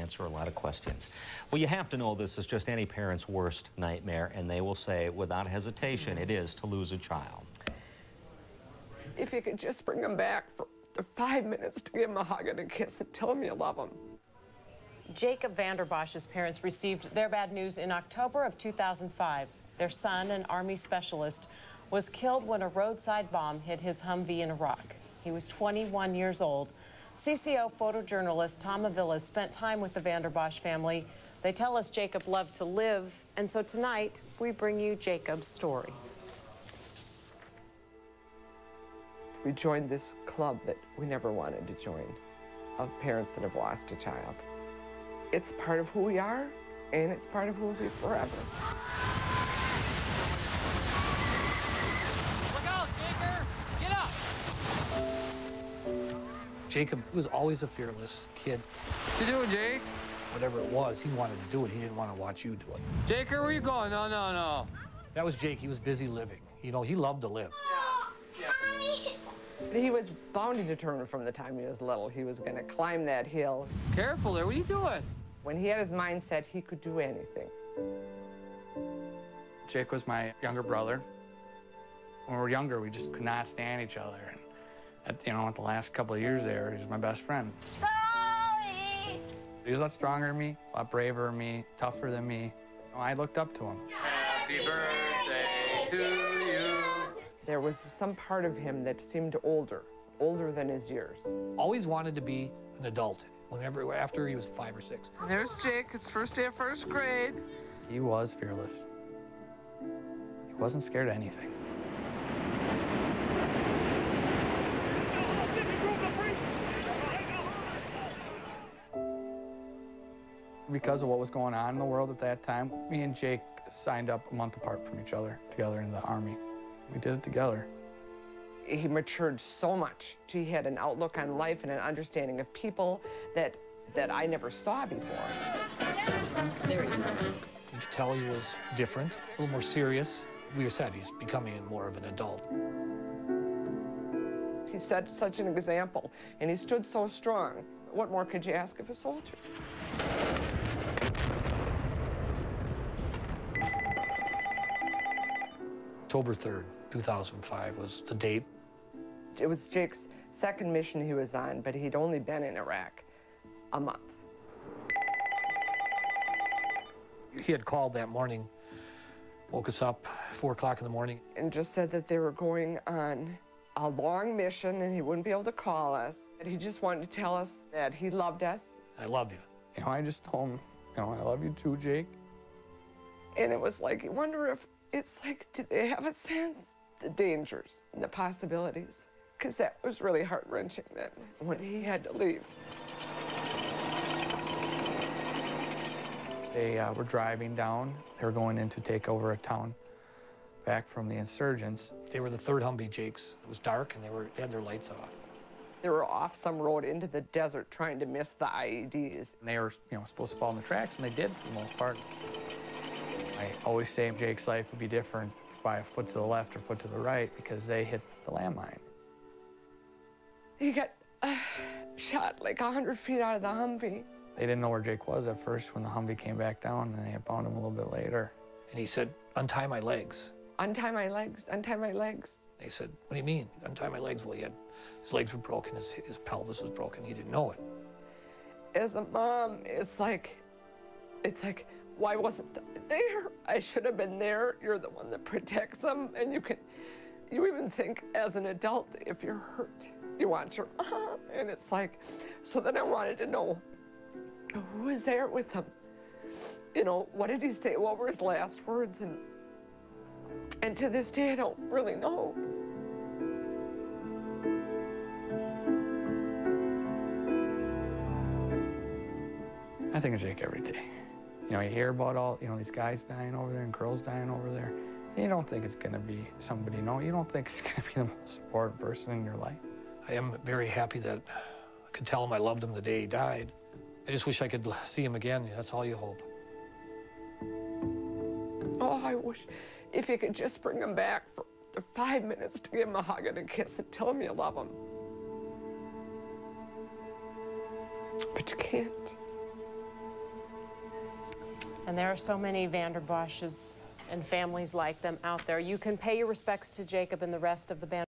answer a lot of questions. Well, you have to know this is just any parent's worst nightmare, and they will say without hesitation it is to lose a child. If you could just bring them back for 5 minutes to give them a hug and a kiss and tell them you love them. Jacob Vanderbosch's parents received their bad news in October of 2005. Their son, an Army specialist, was killed when a roadside bomb hit his Humvee in Iraq. He was 21 years old. CCO photojournalist Tom Avila spent time with the Vanderbosch family. They tell us Jacob loved to live, and so tonight we bring you Jacob's story. We joined this club that we never wanted to join, of parents that have lost a child. It's part of who we are, and it's part of who we'll be forever. Look out, Jaker! Get up! Jacob was always a fearless kid. What you doing, Jake? Whatever it was, he wanted to do it. He didn't want to watch you do it. Jaker, where you going? No, no, no. That was Jake. He was busy living. You know, he loved to live. He was bound and determined from the time he was little. He was going to climb that hill. Careful there. What are you doing? When he had his mind set, he could do anything. Jake was my younger brother. When we were younger, we just could not stand each other. And at the last couple of years there, he was my best friend. Charlie! He was a lot stronger than me, a lot braver than me, tougher than me. I looked up to him. Happy birthday to you. There was some part of him that seemed older than his years. Always wanted to be an adult. After he was 5 or 6. There's Jake. It's first day of first grade. He was fearless. He wasn't scared of anything. Because of what was going on in the world at that time, me and Jake signed up a month apart from each other, together in the Army. We did it together. He matured so much. He had an outlook on life and an understanding of people that I never saw before. There he is. You could tell he was different, a little more serious. We said he's becoming more of an adult. He set such an example, and he stood so strong. What more could you ask of a soldier? October 3rd, 2005 was the date. It was Jake's second mission he was on, but he'd only been in Iraq a month. He had called that morning, woke us up 4 o'clock in the morning. And just said that they were going on a long mission and he wouldn't be able to call us. And he just wanted to tell us that he loved us. I love you. I just told him, I love you too, Jake. And it was like, you wonder if it's like, did they have a sense? The dangers and the possibilities. Because that was really heart-wrenching then, when he had to leave. They were driving down. They were going in to take over a town back from the insurgents. They were the third Humvee Jakes. It was dark, and they had their lights off. They were off some road into the desert trying to miss the IEDs. And they were, supposed to follow in the tracks, and they did for the most part. I always say Jake's life would be different by a foot to the left or foot to the right because they hit the landmine. He got shot like 100 feet out of the Humvee. They didn't know where Jake was at first when the Humvee came back down, and they had found him a little bit later. And he said, untie my legs. Untie my legs, untie my legs. They said, what do you mean, untie my legs? Well, his legs were broken, his pelvis was broken. He didn't know it. As a mom, it's like, why wasn't I there? I should have been there. You're the one that protects them, and you even think as an adult, if you're hurt, you want your mom, and it's like, so then I wanted to know, who was there with him? What did he say? What were his last words? And to this day, I don't really know. I think of Jake every day. You hear about all, these guys dying over there and girls dying over there. And you don't think it's going to be somebody, you don't think it's going to be the most important person in your life. I am very happy that I could tell him I loved him the day he died. I just wish I could see him again. That's all you hope. Oh, I wish if you could just bring him back for 5 minutes to give him a hug and a kiss and tell him you love him. But you can't. And there are so many Vanderbosches and families like them out there. You can pay your respects to Jacob and the rest of the band.